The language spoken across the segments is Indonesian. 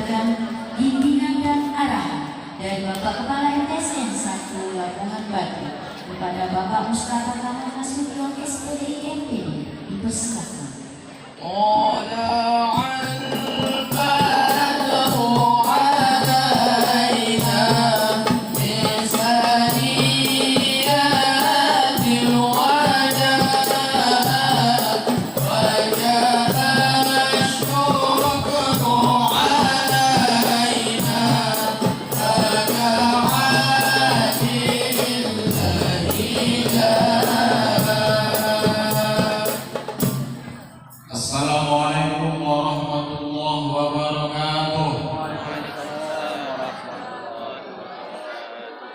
mendapatkan bimbingan dan arahan dari Bapak Kepala MTSN 1 Labuhan Batu kepada Bapak Mustafa Kamal Nasution SPDI MPD dipersilakan. Assalamualaikum warahmatullahi wabarakatuh.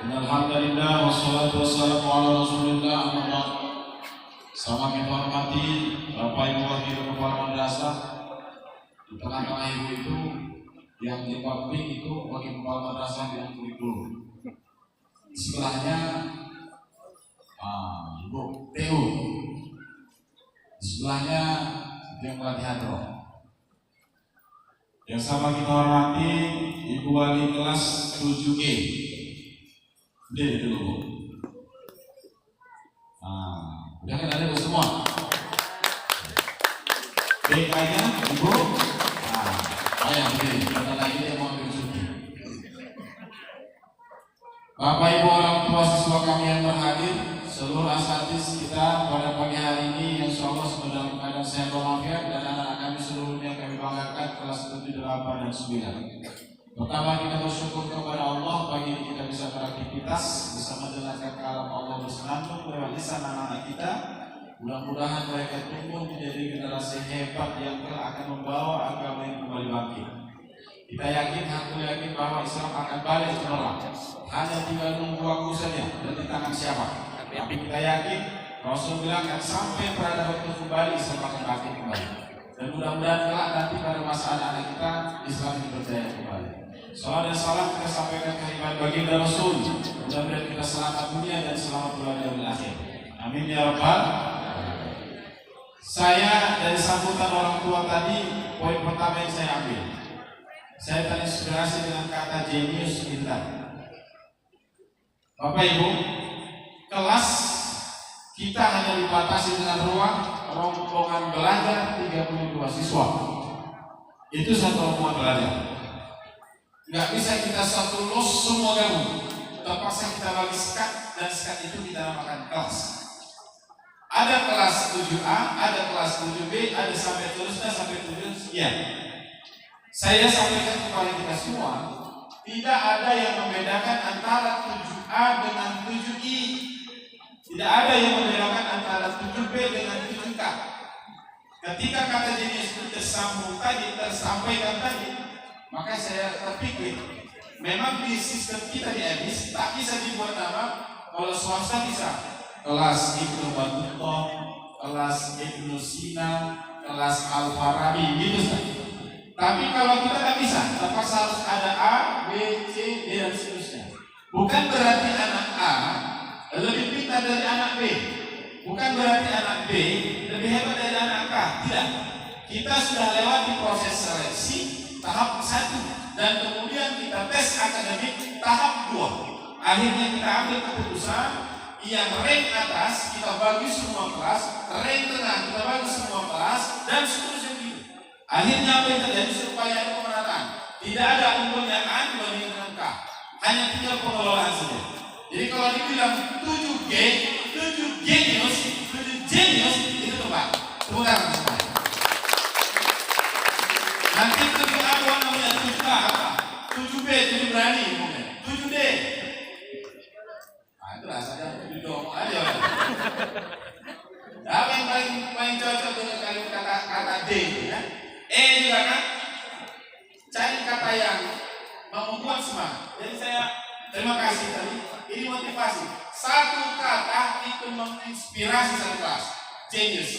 Alhamdulillah wassalatu wassalamu ala Rasulillah. Sama kita hormati Bapak Ibu Wakil Kepala Madrasah. Di tengah-tengah ibu itu yang di pink itu Wakil Kepala Madrasah yang kurikulum. Di sebelahnya Ibu TU. Di sebelahnya yang pelatihan roh. Yang sama kita hormati Ibu Wali kelas 7G. Dia dulu. Udah kan ada semua. BK-nya Ibu. Yang ini, kita lagi dia mau ambil cuti. Bapak Ibu orang tua siswa kami yang berhadir, seluruh asatidz kita pada pagi hari ini yang insyaallah sudah dalam keadaan sehat walafiat, dan anak-anak kami seluruhnya kami banggakan kelas 7, 8, dan 9. Pertama kita bersyukur kepada Allah pagi ini kita bisa beraktivitas, bisa mendengarkan kalam Allah bersenandung lewat lisan anak-anak kita. Mudah-mudahan mereka tumbuh menjadi generasi hebat yang kelak akan membawa agama yang kembali bangkit. Kita yakin, aku yakin bahwa Islam akan balik cemerlang. Hanya tinggal nunggu waktu saja dan di tangan siapa. Tapi kita yakin Rasul bilang kan sampai pada waktu kembali Islam akan bangkit kembali. Dan mudah-mudahan kelak nanti pada masa anak-anak kita Islam dipercaya kembali. Salam dan salam kita sampaikan kehadiran baginda Rasul. Mudah-mudahan kita selamat dunia dan selamat dunia akhir. Amin ya rabbal. Saya dari sambutan orang tua tadi, poin pertama yang saya ambil, saya terinspirasi dengan kata jenius kita. Bapak Ibu, kelas kita hanya dibatasi dengan ruang rombongan belajar 32 siswa. Itu satu rombongan belajar. Nggak bisa kita satu los semua gabung. Terpaksa kita bagi sekat, dan sekat itu kita namakan kelas. Ada kelas 7A, ada kelas 7B, ada sampai terusnya sampai 7 sekian. Saya sampaikan kepada kita semua, tidak ada yang membedakan antara 7A dengan 7I. Tidak ada yang membedakan antara 7B dengan 7K. Ketika kata jenis itu tersampaikan tadi, maka saya terpikir, memang di sistem kita di EBIS tak bisa dibuat nama. Kalau swasta bisa kelas Ibnu Battuta, kelas Ibnu Sina, kelas Al-Farabi, gitu saja. Tapi kalau kita tak bisa, terpaksa harus ada A, B, C, D, dan seterusnya. Bukan berarti anak A lebih pintar dari anak B. Bukan berarti anak B lebih hebat dari anak A. Tidak. Kita sudah lewati proses seleksi tahap 1 dan kemudian kita tes akademik tahap 2. Akhirnya kita ambil keputusan yang rank atas kita bagi semua kelas, rank tengah kita bagi semua kelas, dan seterusnya gitu. Akhirnya apa yang terjadi supaya ada pemerataan? Tidak ada unggulnya A dibanding dengan K. Hanya tinggal pengelolaan saja. Jadi kalau dibilang 7G, 7 genius, 7 genius itu tepat. Tepuk tangan semua. Nanti 7A namanya 7A apa? 7B, 7 berani mungkin. 7D. Nah itu rasanya 7 dong aja. Apa yang paling cocok dengan kata D itu ya? E juga kan? Cari kata yang membuat semangat. Jadi saya terima kasih tadi. Ini motivasi. Satu kata itu menginspirasi satu kelas. Genius.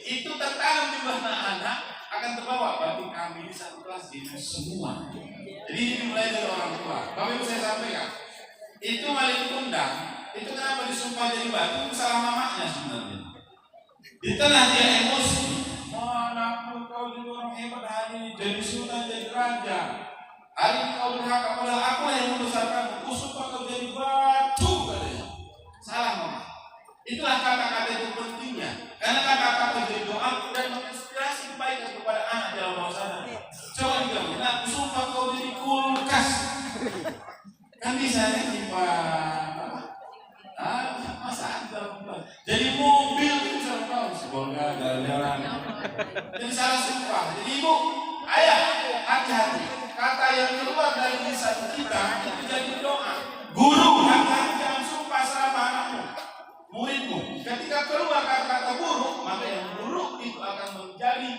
Itu tertanam di benak anak akan terbawa. Berarti kami di satu kelas genius semua. Jadi ini dimulai dari orang tua. Bapak Ibu saya sampaikan. Itu maling kundang. Itu kenapa disumpah jadi batu? Salah mamanya sebenarnya. Di tengah dia emosi. Anakku kau jadi orang hebat hari ini, jadi sultan, jadi raja. Hari ini kau durhaka padahal aku yang membesarkanmu. Kusumpah kau jadi batu katanya. Salah mama. Itulah kata-kata itu pentingnya. Karena kata-kata jadi doa dan menginspirasi kebaikan kepada anak dalam bawah sana. Coba juga, nah kusumpah kau jadi kulkas. Kan bisa kan masa jadi mobil itu salah tahu semoga jalan-jalan. Jadi salah sumpah. Jadi ibu, ayah, hati-hati. Kata yang keluar dari lisan kita itu jadi doa. Guru, hati-hati jangan sumpah selama anakmu, muridmu. Ketika keluar kata-kata buruk, maka yang buruk itu akan menjadi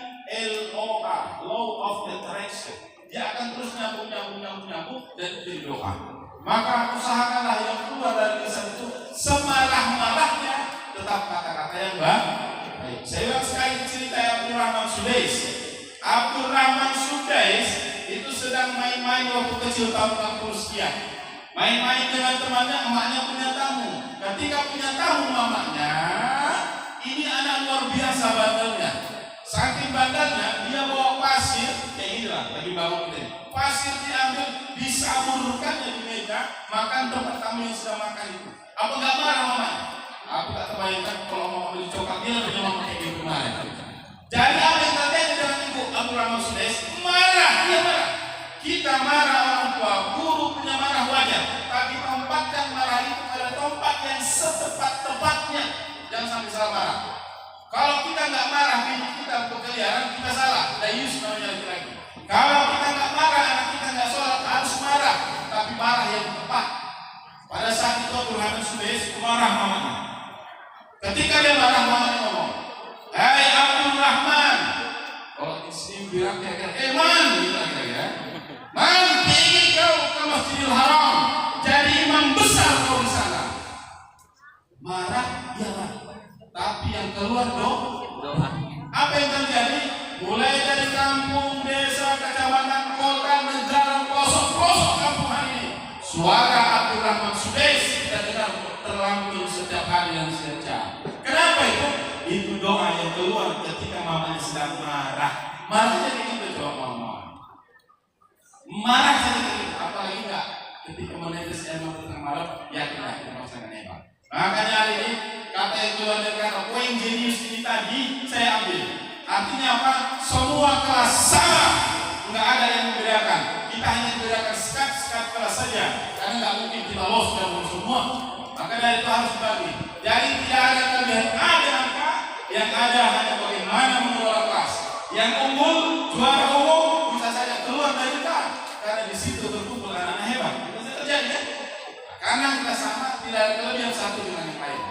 LOA, Law of Attraction. Dia akan terus nyambung dan jadi doa. Maka usahakanlah yang keluar dari lisan itu semarah-marahnya tetap kata-kata yang baik. Saya ulang sekali cerita Abdurrahman Sudais. Abdurrahman Sudais itu sedang main-main waktu kecil tahun 60 sekian. Main-main dengan temannya, emaknya punya tamu. Ketika punya tamu mamanya, ini anak luar biasa bandelnya. Saking bandelnya, dia bawa pasir, kayak inilah, lagi bangun ini. Pasir diambil, disaburkannya di meja, makan tempat tamu yang sedang makan itu. Apa nggak marah mamanya? Aku tak terbayangkan kalau mama beli coklat, dia lebih mama kayak gitu kemarin. Jadi apa yang terjadi dengan ibu Abdurrahman Sudais? Marah, dia marah. Kita marah orang tua, guru punya marah wajar, tapi tempatkan marah itu pada tempat yang setepat-tepatnya. Jangan sampai salah marah. Kalau kita nggak marah, bini kita berkeliaran, kita salah. Dayus namanya lagi-lagi. Kalau kita nggak marah, anak kita nggak sholat, harus marah, tapi marah yang tepat. Pada saat itu Abdurrahman Sudais marah mamanya. Ketika dia marah, mamanya ngomong, "Hai Abdurrahman," kalau di sini bilang kira-kira, "Man," gitu kira-kira. "Man, ingin kau ke Masjidil Haram, jadi imam besar kau di sana." Marah, dia marah. Tapi yang keluar doa. Apa yang terjadi? Mulai dari kampung, desa, kecamatan, kota, negara, pelosok-pelosok kampung hari ini, suara Abdurrahman Sudais kita dengar terlampau setiap hari dan setiap jam. Kenapa itu? Itu doa yang keluar ketika mamanya sedang marah. Marahnya begitu coba mama. Marah saja begitu, apalagi enggak ketika menetes air mata tengah malam, yakinlah itu masalah hebat. Makanya hari ini kata yang keluar dari kata poin jenius ini tadi saya ambil. Artinya apa? Semua kelas sama, nggak ada yang membedakan. Kita hanya membedakan sekat kelas saja, karena nggak mungkin kita lolos dalam semua. Maka dari itu harus dibagi. Jadi tidak ada kelebihan A dengan K, yang ada hanya bagaimana mengelola kelas. Yang unggul, juara umum bisa saja keluar dari K, karena di situ terkumpul anak-anak hebat. Itu terjadi ya. Karena kita sama, tidak ada kelebihan satu dengan yang lain.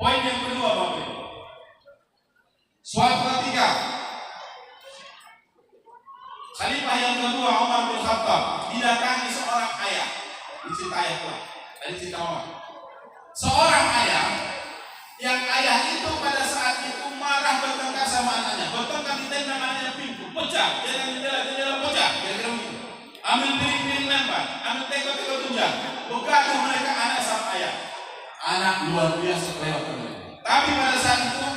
Poin yang kedua, Bapak Ibu. Suatu ketika Khalifah yang kedua Umar bin Khattab didatangi seorang ayah. Dicerita ayah pula. Tadi cerita Umar. Seorang ayah yang ayah itu pada saat itu marah bertengkar sama anaknya. Bertengkar di tenda anaknya pintu pecah, jendela pecah, kira-kira begitu. Ambil piring-piring lempar, ambil teko-teko tunjang. Begaduh mereka anak sama ayah. Anak luar biasa kelewat mereka. Tapi pada saat itu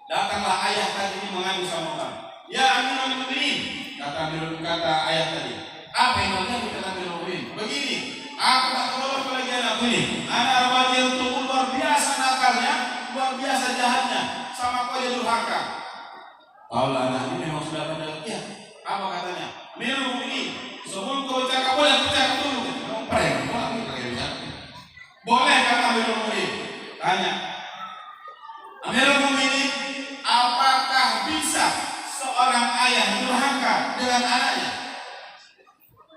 datanglah ayah tadi ini mengadu sama Umar. "Ya Amirul Mukminin," kata ayah tadi. "Apa yang terjadi?" kata Amirul Mukminin. "Begini, aku tak terlalu lagi anakku ini. Anak remaja untuk luar biasa nakalnya, luar biasa jahatnya, sama kau dia durhaka." Tahu anak ini memang sudah pada ya. Apa katanya? "Amirul Mukminin, sebelum kau cakap boleh bicara dulu." Boleh kata Amirul Mukminin. Tanya, "Amirul Mukminin, apakah bisa seorang ayah durhaka dengan anaknya?"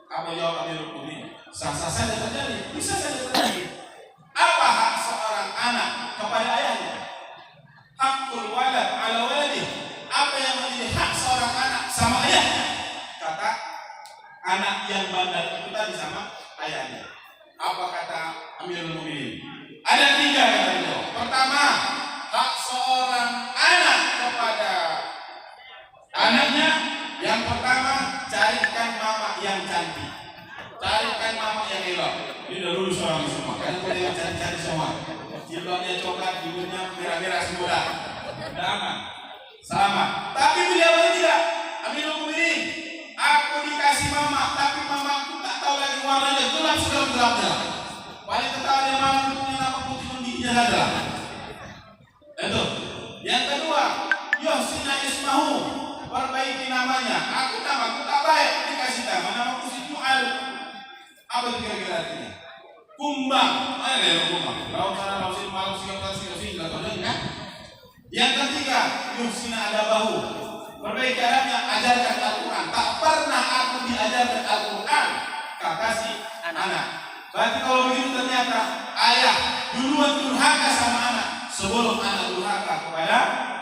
Apa jawab Amirul Mukminin? Sah-sah saja terjadi, bisa saja terjadi. Apa hak seorang anak kepada ayahnya? Hakul walad ala walidih. Apa yang menjadi hak seorang anak sama ayahnya? Kata anak yang bandel itu tadi sama ayahnya. Apa kata Amirul Mukminin? Ada 3 kata beliau. Pertama, hak seorang anak kepada anaknya. Yang pertama, carikan mama yang cantik, carikan mama yang elok. Ini udah lulus orang semua, kan kita cari-cari semua. Jilbabnya coklat, hidungnya merah-merah semua. Udah aman, selamat. Tapi beliau tidak. Amirul Mukminin, aku dikasih mama, tapi warnanya gelap segelap-gelapnya. Paling ketawa dia malam punya nama putih mendidinya saja. Itu. Yang kedua, Yosina Ismahu, perbaiki namanya. Namaku tak baik, dikasih namaku si Jual. Apa itu kira-kira artinya? Kumbang, kumbang. Laut sana, laut sini, malam sini, kan? Yang ketiga, Yusina Adabahu, perbaiki adabnya, ajarkan Al-Quran. Tak pernah aku diajarkan Al-Quran, kata si anak. Berarti kalau begitu ternyata ayah duluan durhaka sama anak sebelum anak durhaka kepada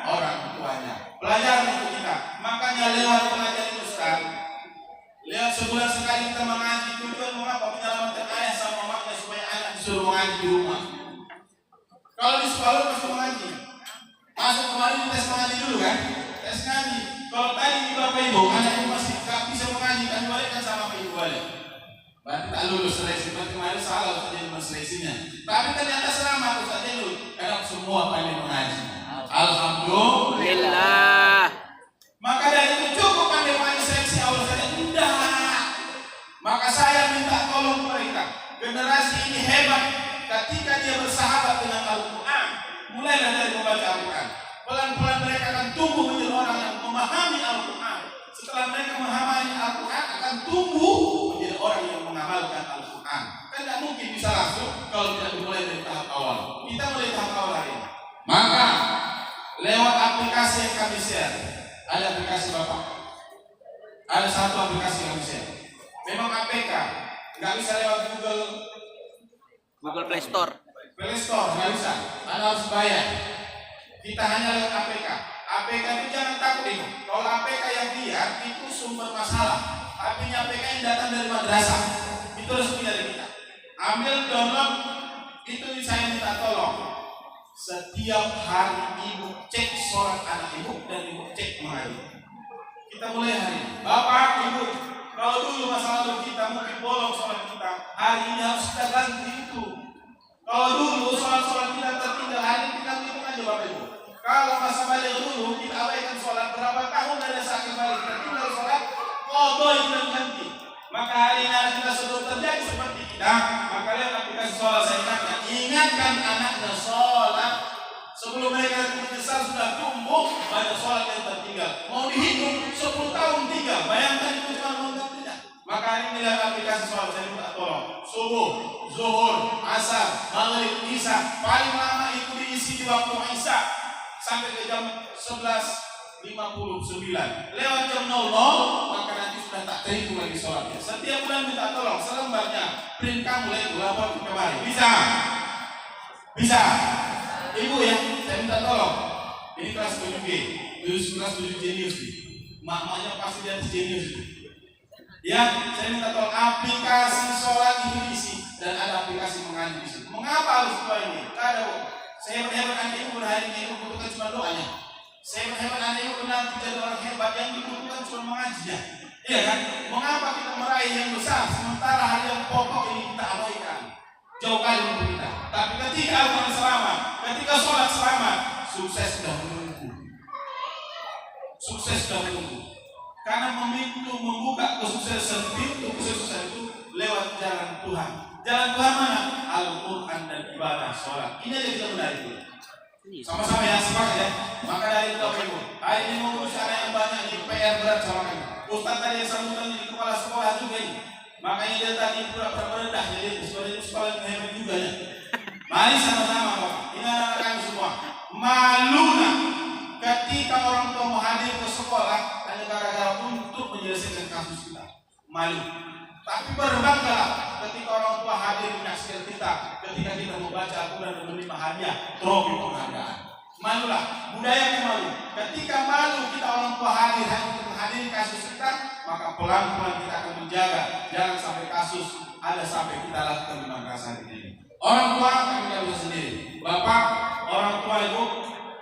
orang tuanya. Pelajaran untuk kita. Makanya lewat pengajian Ustaz, lewat sebulan sekali kita mengaji, tujuan mengapa menyelamatkan ayah sama mamanya supaya anak disuruh mengaji di rumah. Kalau di sekolah pasti mengaji. Masuk kemarin tes mengaji dulu kan? Tes ngaji. Kalau tadi di bapak ibu, anak ibu masih gak bisa mengaji, kan balik kan sama ibu balik. Berarti tak lulus seleksi. Berarti kemarin salah Ustaz Jenul seleksinya. Tapi ternyata selamat Ustaz Jenul. Karena semua pandai mengaji. Alhamdulillah. Maka dari itu cukup pandai mengaji seleksi awal saja. Tidak. Maka saya minta tolong mereka. Generasi ini hebat. Ketika dia bersahabat dengan Al-Quran, mulailah dari membaca Al-Quran. Pelan-pelan mereka akan tumbuh menjadi orang yang memahami Al-Quran. Setelah mereka memahami Al-Quran, akan tumbuh menjadi orang yang mengamalkan Al-Quran. Kan tidak mungkin bisa langsung kalau tidak dimulai dari tahap awal. Kita mulai tahap awal hari ini. Maka lewat aplikasi yang kami share, ada aplikasi Bapak. Ada satu aplikasi yang kami share. Memang APK, nggak bisa lewat Google Play Store. Play Store nggak bisa, Anda harus bayar. Kita hanya lewat APK. APK itu jangan takut ini. Kalau APK yang lihat itu sumber masalah. Tapi APK yang datang dari madrasah itu resmi dari kita. Ambil download itu saya minta tolong. Setiap hari ibu cek sholat anak ibu dan ibu cek mengaji. Kita mulai hari ini. Bapak, ibu, kalau dulu masalah kita mungkin bolong sholat kita, hari ini harus kita ganti itu. Kalau dulu sholat kita tertinggal, hari ini kita hitung aja Bapak Ibu. Kalau masa balik dulu kita abaikan sholat, berapa tahun dari sakit balik kita tinggal sholat, qadha kita ganti. Maka hari ini kita sudah terjadi seperti kita. Maka lihat aplikasi sholat saya ingatkan anaknya sholat. Sebelum mereka menyesal sudah tumbuh banyak sholat yang tertinggal. Mau dihitung 10 tahun tinggal, bayangkan itu cuma menggantinya. Maka hari ini lihat aplikasi sholat saya minta tolong. Subuh, zuhur, asar, maghrib, isya, paling lama itu diisi di waktu isya sampai ke jam 11.59. Lewat jam 00 maka nanti sudah tak terhitung lagi sholatnya. Setiap bulan minta tolong selembarnya print kamu lagi lapor kembali. Bisa? Bisa? Ibu ya, saya minta tolong. Ini kelas 7G, kelas 7 jenius nih. Maknya pasti dia jenius nih. Ya, saya minta tolong aplikasi sholat itu diisi dan ada aplikasi mengaji di situ. Mengapa harus dua ini? Tidak ada bu. Saya berhebat anda ibu berhari ini bukan cuma doanya. Saya berhebat anda ibu nanti jadi orang hebat yang dibutuhkan cuma mengajinya. Iya kan? Mengapa kita meraih yang besar sementara hal yang pokok ini kita abaikan? Jauh kali untuk kita. Tapi ketika Al-Quran selamat, ketika sholat selamat, sukses sudah menunggu. Sukses sudah menunggu. Karena membuka kesuksesan, pintu kesuksesan itu lewat jalan Tuhan. Jalan Tuhan mana? Al-Quran dan ibadah sholat. Ini aja kita benar itu. Sama-sama ya, sepakat ya. Maka dari itu Bapak Ibu, hari ini mengurus anak yang banyak di PR berat sama kami. Ustaz tadi yang sambutan di kepala sekolah juga ini. Makanya dia tadi pura-pura merendah, jadi sekolah yang hebat juga ya. Mari sama-sama Bapak. Ini anak-anak kami semua. Maluna ketika orang tua mau hadir ke sekolah hanya gara-gara untuk menyelesaikan kasus kita. Malu. Tapi berbanggalah ketika orang tua hadir menyaksikan kita, ketika kita membaca Al-Quran dan menerima hadiah, trofi penghargaan. Malulah, budaya malu. Ketika malu kita orang tua hadir hanya untuk menghadiri kasus kita, maka pelan-pelan kita akan menjaga jangan sampai kasus ada sampai kita lakukan di madrasah ini. Orang tua kami tidak bisa sendiri. Bapak, orang tua ibu,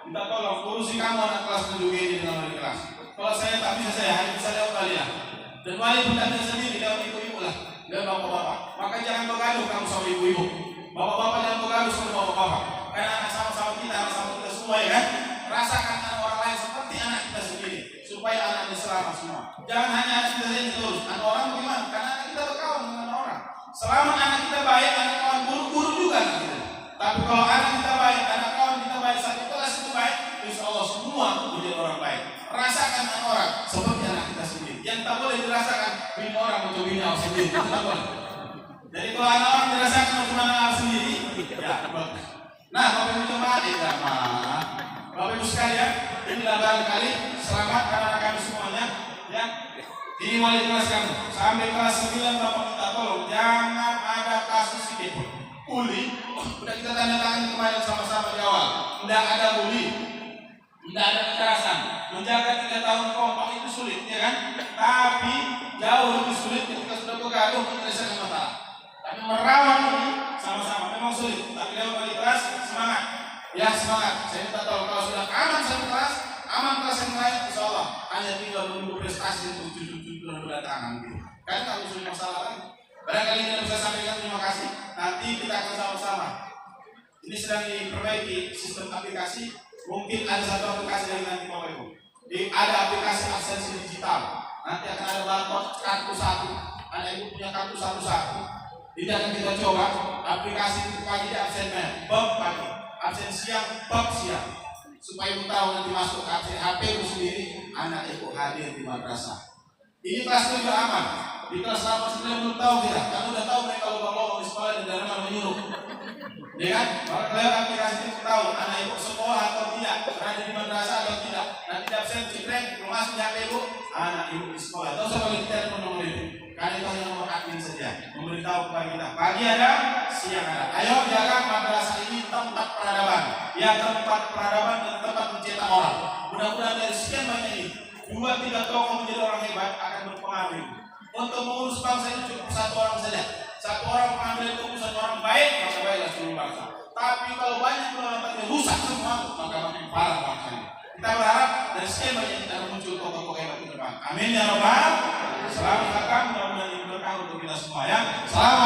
minta tolong urusi kamu anak kelas 7 ini dengan wali kelas. Kalau saya tak bisa, saya hanya bisa lewat kalian. Dan wali pun tak bisa sendiri lewat ibu-ibu lah dan bapak-bapak. Maka jangan bergaduh kamu sama ibu-ibu. Bapak-bapak jangan bergaduh sama bapak-bapak. Karena anak sama-sama kita, anak sama kita semua ya kan. Rasakan anak orang lain seperti anak kita sendiri supaya anaknya selamat semua. Jangan hanya anak kita saja terus. Anak orang bagaimana? Karena anak kita berkawan dengan orang. Selama anak kita baik, anak kawan guru juga anak kita. Tapi kalau anak kita baik, anak kawan kita baik, satu kelas itu baik, insya Allah semua menjadi orang baik. Rasakan anak orang seperti anak kita sendiri. Yang tak boleh dirasakan bini orang atau bini orang sendiri. Itu tak boleh. Jadi kalau anak orang dirasakan macam anak orang sendiri, ya bagus. Nah, Bapak Ibu jemaat, Bapak Ibu sekalian, inilah barangkali selamat anak-anak kami semuanya. Ya, ini mulai kelas kamu sampai kelas 9 Bapak minta tolong jangan ada kasus sedikit uli. Sudah kita tanda tangan kemarin sama-sama di awal. Tidak ada uli, tidak ada kekerasan. Menjaga 3 tahun kompak itu sulit, ya kan? Tapi jauh lebih sulit ketika sudah bergaduh menyelesaikan masalah. Tapi merawat ini sama-sama memang sulit. Tapi dalam kali kelas semangat, ya semangat. Saya minta tolong kalau sudah aman satu kelas, aman kelas yang lain, insya Allah hanya tinggal menunggu prestasi untuk cucu-cucu dan berdatangan gitu. Kan kalau sudah masalah kan, barangkali kita bisa sampaikan terima kasih. Nanti kita akan sama-sama. Ini sedang diperbaiki sistem aplikasi. Mungkin ada satu aplikasi yang nanti Bapak Ibu. Ada aplikasi absensi digital. Nanti akan ada barcode kartu satu. Anak ibu punya kartu satu-satu. Ini akan kita coba aplikasi itu pagi di absen bab pagi, absen siang bab siang. Supaya ibu tahu nanti masuk ke absen HP ibu sendiri, anak ibu hadir di madrasah. Ini kelas juga aman. Di kelas 8 sebenarnya belum tahu kita, karena udah tahu mereka lupa-lupa di sekolah dan dalam menyuruh. Ya kan? Maka lewat aplikasi itu tahu anak ibu sekolah atau tidak, berada di madrasah atau tidak. Nanti di absen cekrek, belum masuk di HP ibu, anak ibu di sekolah. Tahu siapa yang kita nomor itu? Karena itu hanya nomor admin saja. Memberitahu kepada kita. Pagi ada, siang ada. Ayo jaga madrasah ini tempat peradaban. Ya tempat peradaban dan tempat mencetak orang. Mudah-mudahan dari sekian banyak ini, 2-3 tokoh menjadi orang hebat akan berpengaruh. Untuk mengurus bangsa ini cukup 1 orang saja. 1 orang mengambil keputusan orang baik, maka baiklah seluruh bangsa. Tapi kalau banyak orang yang rusak semua, maka makin parah bangsa ini. Kita berharap dari sekian banyak kita muncul tokoh-tokoh hebat ke depan. Amin ya Rabbal. Selamat datang, mudah-mudahan ini berkah untuk kita semua ya. Selamat.